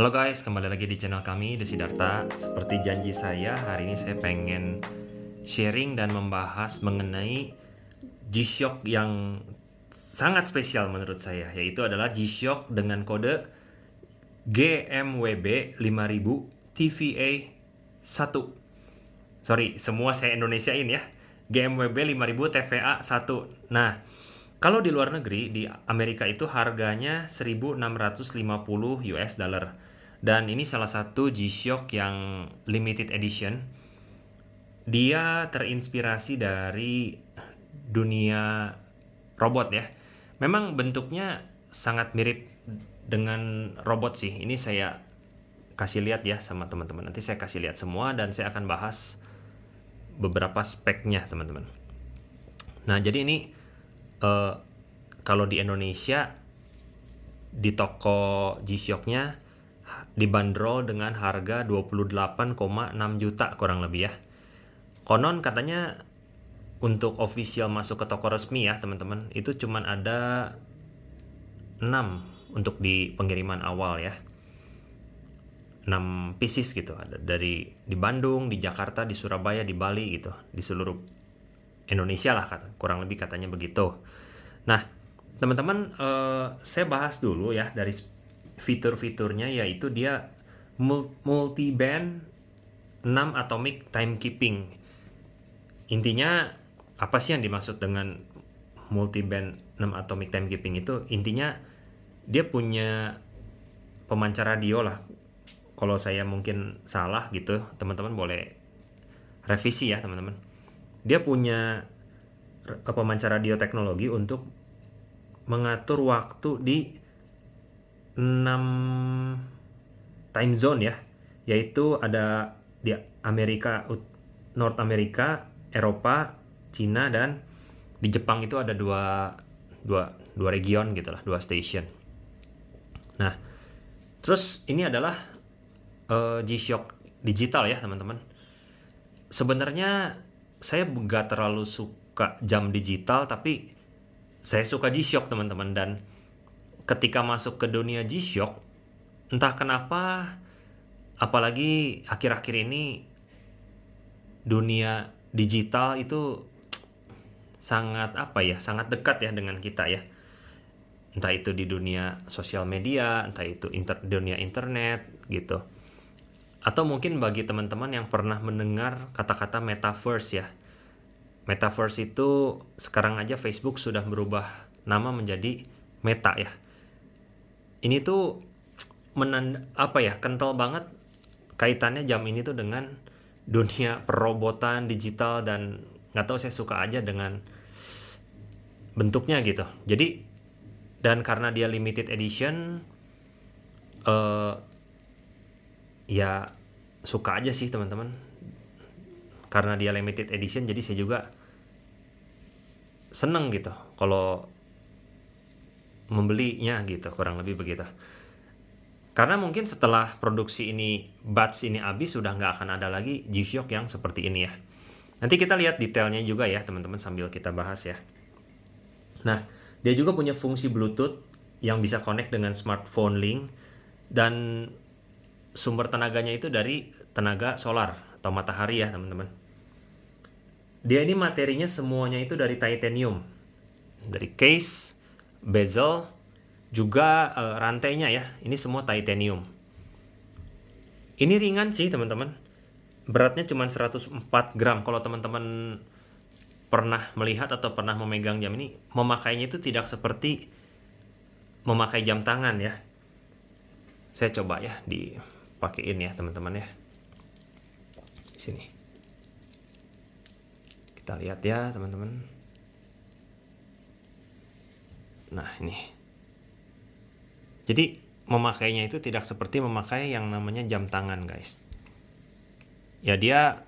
Halo guys, kembali lagi di channel kami, The Siddhartha. Seperti janji saya, hari ini saya pengen sharing dan membahas mengenai G-Shock yang sangat spesial menurut saya, yaitu adalah G-Shock dengan kode GMWB 5000 TVA 1. Sorry, semua saya Indonesiain ya. GMWB 5000 TVA 1. Nah, kalau di luar negeri, di Amerika itu harganya 1.650 US dollar. Dan ini salah satu G-Shock yang limited edition. Dia terinspirasi dari dunia robot ya. Memang bentuknya sangat mirip dengan robot sih. Ini saya kasih lihat ya sama teman-teman. Nanti saya kasih lihat semua dan saya akan bahas beberapa speknya teman-teman. Nah, jadi ini kalau di Indonesia di toko G-Shock-nya dibanderol dengan harga 28,6 juta kurang lebih ya. Konon katanya untuk official masuk ke toko resmi ya teman-teman, itu cuman ada 6 untuk di pengiriman awal ya. 6 pieces gitu, ada di Bandung, di Jakarta, di Surabaya, di Bali gitu, di seluruh Indonesia lah kurang lebih katanya begitu. Nah, teman-teman, saya bahas dulu ya dari fitur-fiturnya, yaitu dia multi-band 6 atomic timekeeping. Intinya apa sih yang dimaksud dengan multi-band 6 atomic timekeeping itu? Intinya dia punya pemancar radio lah. Kalau saya mungkin salah gitu, teman-teman boleh revisi ya teman-teman. Dia punya pemancar radio teknologi untuk mengatur waktu di 6 time zone ya, yaitu ada di Amerika, North Amerika, Eropa, Cina, dan di Jepang itu ada dua region gitu lah, 2 station. Nah, terus ini adalah G-Shock digital ya teman-teman. Sebenarnya saya nggak terlalu suka jam digital, tapi saya suka G-Shock teman-teman. Dan ketika masuk ke dunia G-Shock, entah kenapa, apalagi akhir-akhir ini dunia digital itu sangat sangat dekat ya dengan kita ya. Entah itu di dunia sosial media, entah itu dunia internet gitu. Atau mungkin bagi teman-teman yang pernah mendengar kata-kata metaverse ya. Metaverse itu sekarang aja Facebook sudah berubah nama menjadi Meta ya. Ini tuh kental banget kaitannya jam ini tuh dengan dunia perobotan digital, dan nggak tahu, saya suka aja dengan bentuknya gitu. Jadi, dan karena dia limited edition, ya suka aja sih teman-teman. Karena dia limited edition, jadi saya juga seneng gitu kalau membelinya gitu, kurang lebih begitu. Karena mungkin setelah produksi ini, batch ini habis, sudah nggak akan ada lagi G-Shock yang seperti ini ya. Nanti kita lihat detailnya juga ya teman-teman sambil kita bahas ya. Nah, dia juga punya fungsi Bluetooth yang bisa connect dengan smartphone link, dan sumber tenaganya itu dari tenaga solar atau matahari ya teman-teman. Dia ini materinya semuanya itu dari titanium, dari case, bezel, juga rantainya ya, ini semua titanium. Ini ringan sih teman-teman, beratnya cuma 104 gram. Kalau teman-teman pernah melihat atau pernah memegang jam ini, memakainya itu tidak seperti memakai jam tangan ya. Saya coba ya dipakein ya teman-teman ya. Di sini kita lihat ya teman-teman. Nah, ini. Jadi memakainya itu tidak seperti memakai yang namanya jam tangan guys. Ya dia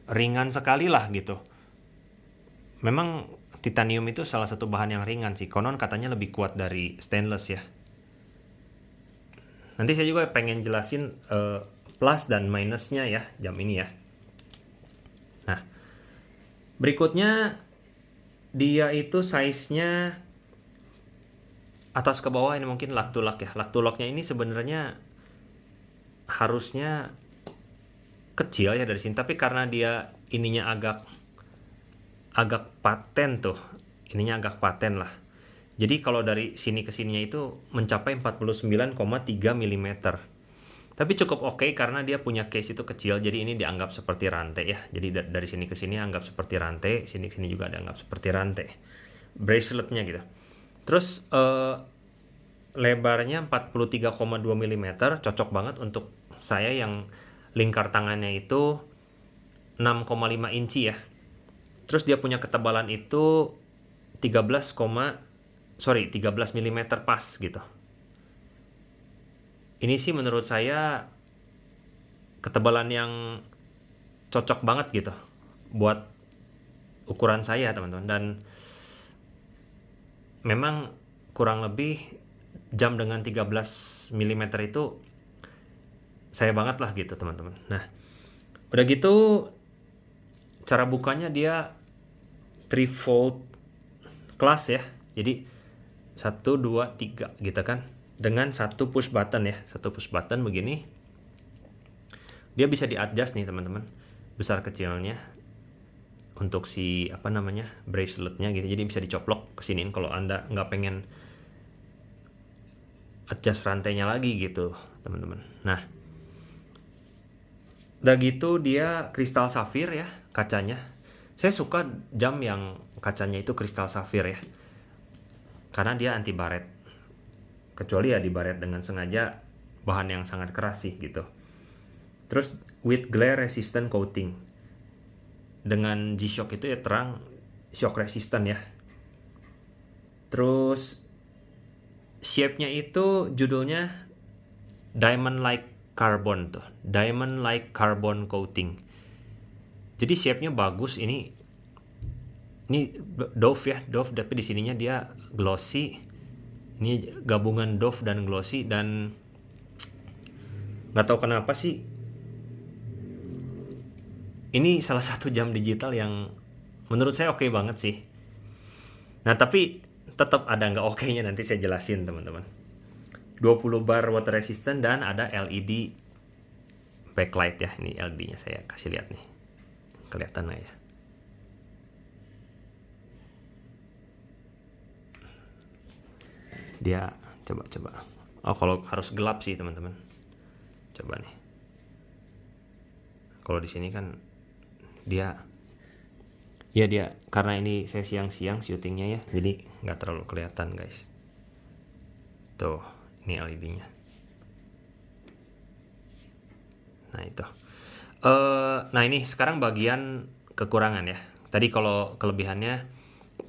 ringan sekali lah gitu. Memang titanium itu salah satu bahan yang ringan sih. Konon katanya lebih kuat dari stainless ya. Nanti saya juga pengen jelasin plus dan minusnya ya jam ini ya. Nah, berikutnya dia itu size-nya atas ke bawah ini mungkin lug to lug ya. Lug to lugnya ini sebenarnya harusnya kecil ya dari sini, tapi karena dia ininya agak paten tuh, ininya agak paten lah. Jadi kalau dari sini ke sininya itu mencapai 49,3 mm. Tapi cukup oke karena dia punya case itu kecil, jadi ini dianggap seperti rantai ya. Jadi dari sini ke sini anggap seperti rantai, sini ke sini juga dianggap seperti rantai. Braceletnya gitu. Terus lebarnya 43,2 mm, cocok banget untuk saya yang lingkar tangannya itu 6,5 inci ya. Terus dia punya ketebalan itu 13 mm pas gitu. Ini sih menurut saya ketebalan yang cocok banget gitu buat ukuran saya teman-teman, dan memang kurang lebih jam dengan 13 mm itu saya banget lah gitu teman-teman. Nah udah gitu cara bukanya dia 3-fold clasp ya, jadi 1, 2, 3 gitu kan, dengan satu push button ya, satu push button begini. Dia bisa di adjust nih teman-teman, besar kecilnya untuk si braceletnya gitu, jadi bisa dicoplok kesiniin kalau Anda nggak pengen adjust rantainya lagi gitu teman-teman. Nah udah gitu dia kristal safir ya kacanya. Saya suka jam yang kacanya itu kristal safir ya, karena dia anti baret, kecuali ya dibaret dengan sengaja bahan yang sangat keras sih gitu. Terus with glare resistant coating, dengan G-Shock itu ya terang shock resistant ya. Terus shape-nya itu judulnya diamond like carbon tuh, diamond like carbon coating. Jadi shape-nya bagus. Ini Dove ya, Dove, tapi di sininya dia glossy. Ini gabungan Dove dan glossy, dan nggak tahu kenapa sih ini salah satu jam digital yang menurut saya oke banget sih. Nah tapi tetap ada nggak oke-nya, nanti saya jelasin teman-teman. 20 bar water resistant dan ada LED backlight ya. Ini LED-nya saya kasih lihat nih, kelihatan nggak ya? Dia coba. Oh kalau harus gelap sih teman-teman. Coba nih. Kalau di sini kan dia karena ini saya siang-siang syutingnya ya, jadi nggak terlalu kelihatan guys. Tuh ini LED-nya. Nah itu. Nah ini sekarang bagian kekurangan ya. Tadi kalau kelebihannya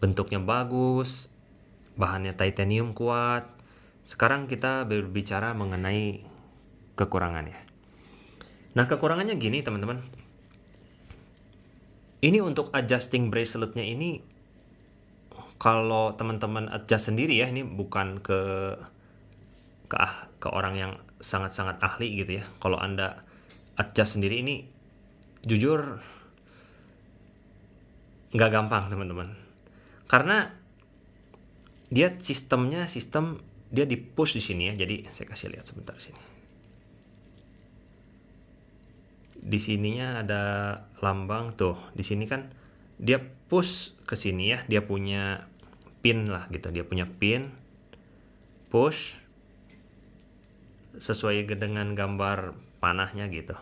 bentuknya bagus, bahannya titanium kuat. Sekarang kita berbicara mengenai kekurangannya. Nah kekurangannya gini teman-teman. Ini untuk adjusting braceletnya ini, kalau teman-teman adjust sendiri ya, ini bukan ke orang yang sangat-sangat ahli gitu ya. Kalau Anda adjust sendiri ini jujur nggak gampang teman-teman, karena dia sistem dia di push di sini ya. Jadi saya kasih lihat sebentar sini. Di sininya ada lambang tuh. Di sini kan dia push ke sini ya. Dia punya pin lah gitu. Dia punya pin push sesuai dengan gambar panahnya gitu.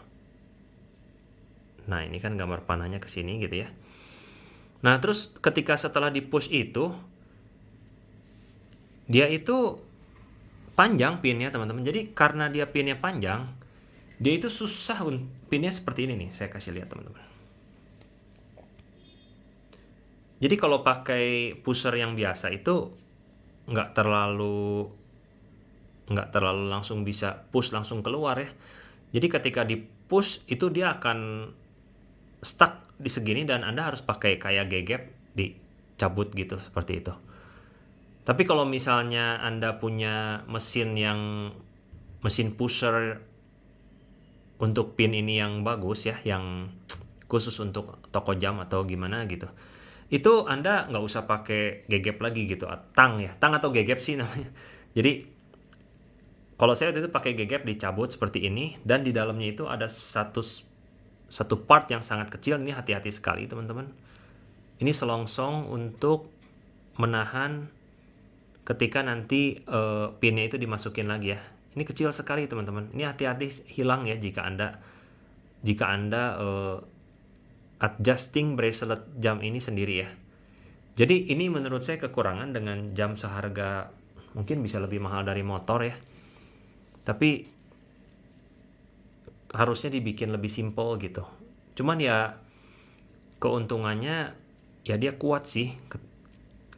Nah, ini kan gambar panahnya ke sini gitu ya. Nah, terus ketika setelah di push itu dia itu panjang pinnya teman-teman. Jadi karena dia pinnya panjang, dia itu susah. Pinnya seperti ini nih, saya kasih lihat teman-teman. Jadi kalau pakai pusher yang biasa itu nggak terlalu langsung bisa push langsung keluar ya. Jadi ketika di push itu dia akan stuck di segini, dan Anda harus pakai kayak gegep dicabut gitu, seperti itu. Tapi kalau misalnya Anda punya mesin pusher untuk pin ini yang bagus ya, yang khusus untuk toko jam atau gimana gitu, itu Anda nggak usah pakai gegap lagi gitu, tang ya, tang atau gegap sih namanya. Jadi kalau saya waktu itu pakai gegap dicabut seperti ini, dan di dalamnya itu ada satu part yang sangat kecil. Ini hati-hati sekali teman-teman. Ini selongsong untuk menahan ketika nanti pinnya itu dimasukin lagi ya. Ini kecil sekali teman-teman. Ini hati-hati hilang ya jika anda adjusting bracelet jam ini sendiri ya. Jadi ini menurut saya kekurangan dengan jam seharga mungkin bisa lebih mahal dari motor ya. Tapi harusnya dibikin lebih simple gitu. Cuman ya keuntungannya ya dia kuat sih.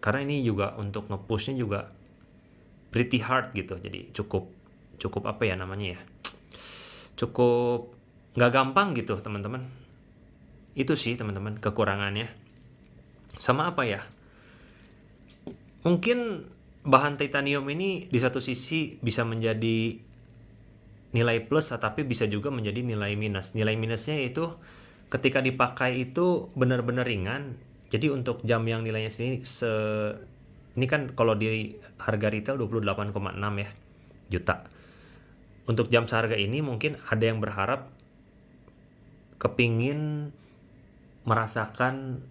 Karena ini juga untuk nge-pushnya juga pretty hard gitu. Jadi cukup apa ya namanya ya. Cukup nggak gampang gitu teman-teman. Itu sih teman-teman kekurangannya. Sama apa ya? Mungkin bahan titanium ini di satu sisi bisa menjadi nilai plus, tapi bisa juga menjadi nilai minus. Nilai minusnya itu ketika dipakai itu benar-benar ringan. Jadi untuk jam yang nilainya sini ini kan kalau di harga retail 28,6 ya juta. Untuk jam seharga ini mungkin ada yang berharap kepingin merasakan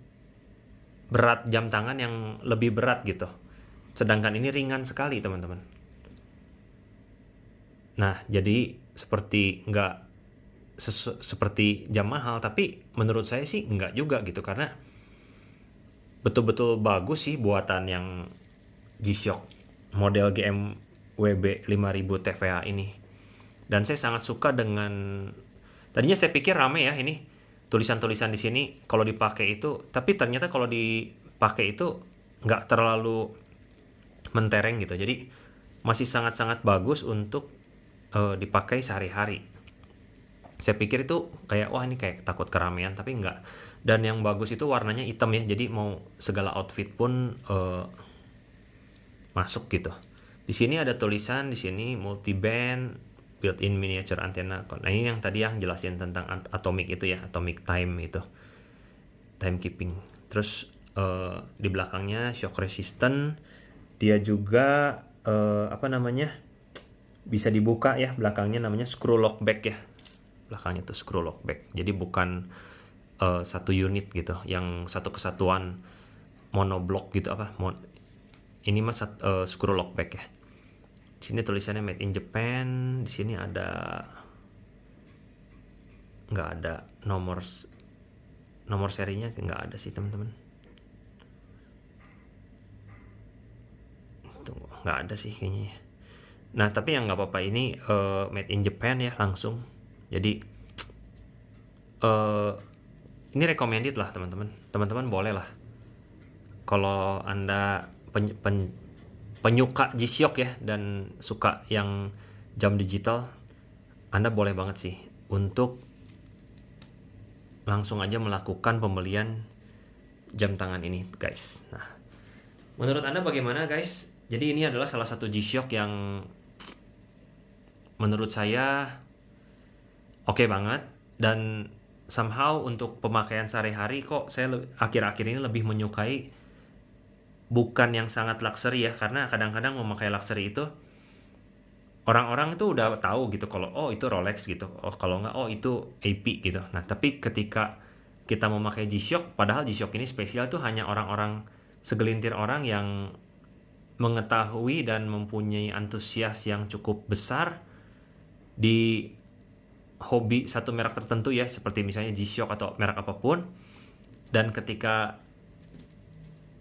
berat jam tangan yang lebih berat gitu. Sedangkan ini ringan sekali teman-teman. Nah, jadi seperti nggak seperti jam mahal, tapi menurut saya sih nggak juga gitu, karena betul-betul bagus sih buatan yang G-Shock model GMWB 5000 TVA ini. Dan saya sangat suka dengan, tadinya saya pikir rame ya ini tulisan-tulisan di sini kalau dipakai itu, tapi ternyata kalau dipakai itu nggak terlalu mentereng gitu. Jadi masih sangat-sangat bagus untuk dipakai sehari-hari. Saya pikir itu kayak wah ini kayak takut keramaian, tapi enggak. Dan yang bagus itu warnanya hitam ya, jadi mau segala outfit pun masuk gitu. Di sini ada tulisan di sini multi band built-in miniature antenna. Nah ini yang tadi yang jelasin tentang atomic itu ya, atomic time itu, timekeeping. Terus di belakangnya shock resistant. Dia juga apa namanya, bisa dibuka ya belakangnya, namanya screw lock back ya, belakangnya tuh screw lock back. Jadi bukan satu unit gitu, yang satu kesatuan monoblock gitu apa. Ini mas screw lock back ya. Di sini tulisannya made in Japan. Di sini nggak ada nomor serinya, nggak ada sih teman-teman. Tunggu, nggak ada sih kayaknya ya. Nah tapi yang nggak apa-apa, ini made in Japan ya langsung. Jadi ini recommended lah teman-teman. Teman-teman boleh lah kalau anda penyuka G-Shock ya dan suka yang jam digital, Anda boleh banget sih untuk langsung aja melakukan pembelian jam tangan ini guys. Nah menurut Anda bagaimana guys? Jadi ini adalah salah satu G-Shock yang menurut saya oke banget, dan somehow untuk pemakaian sehari-hari kok saya akhir-akhir ini lebih menyukai bukan yang sangat luxury ya, karena kadang-kadang memakai luxury itu orang-orang itu udah tahu gitu kalau oh itu Rolex gitu, oh kalau nggak oh itu AP gitu. Nah tapi ketika kita memakai G-Shock, padahal G-Shock ini spesial tuh hanya orang-orang, segelintir orang yang mengetahui dan mempunyai antusias yang cukup besar di hobi satu merek tertentu ya, seperti misalnya G-Shock atau merek apapun. Dan ketika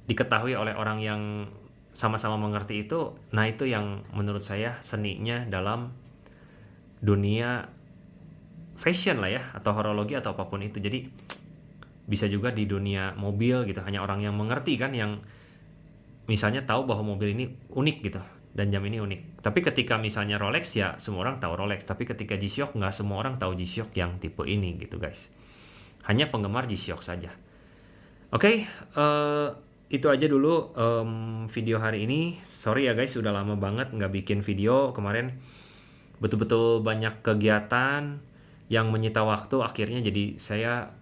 diketahui oleh orang yang sama-sama mengerti itu, nah itu yang menurut saya seninya dalam dunia fashion lah ya, atau horologi atau apapun itu. Jadi bisa juga di dunia mobil gitu, hanya orang yang mengerti kan, yang misalnya tahu bahwa mobil ini unik gitu dan jam ini unik. Tapi ketika misalnya Rolex ya semua orang tahu Rolex, tapi ketika G-Shock nggak semua orang tahu G-Shock yang tipe ini gitu guys. Hanya penggemar G-Shock saja. Oke, itu aja dulu video hari ini. Sorry ya guys, udah lama banget nggak bikin video. Kemarin betul-betul banyak kegiatan yang menyita waktu, akhirnya jadi saya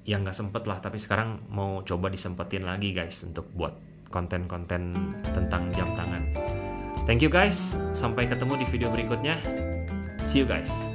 yang nggak sempet lah, tapi sekarang mau coba disempetin lagi guys untuk buat konten-konten tentang jam tangan. Thank you guys, sampai ketemu di video berikutnya. See you guys.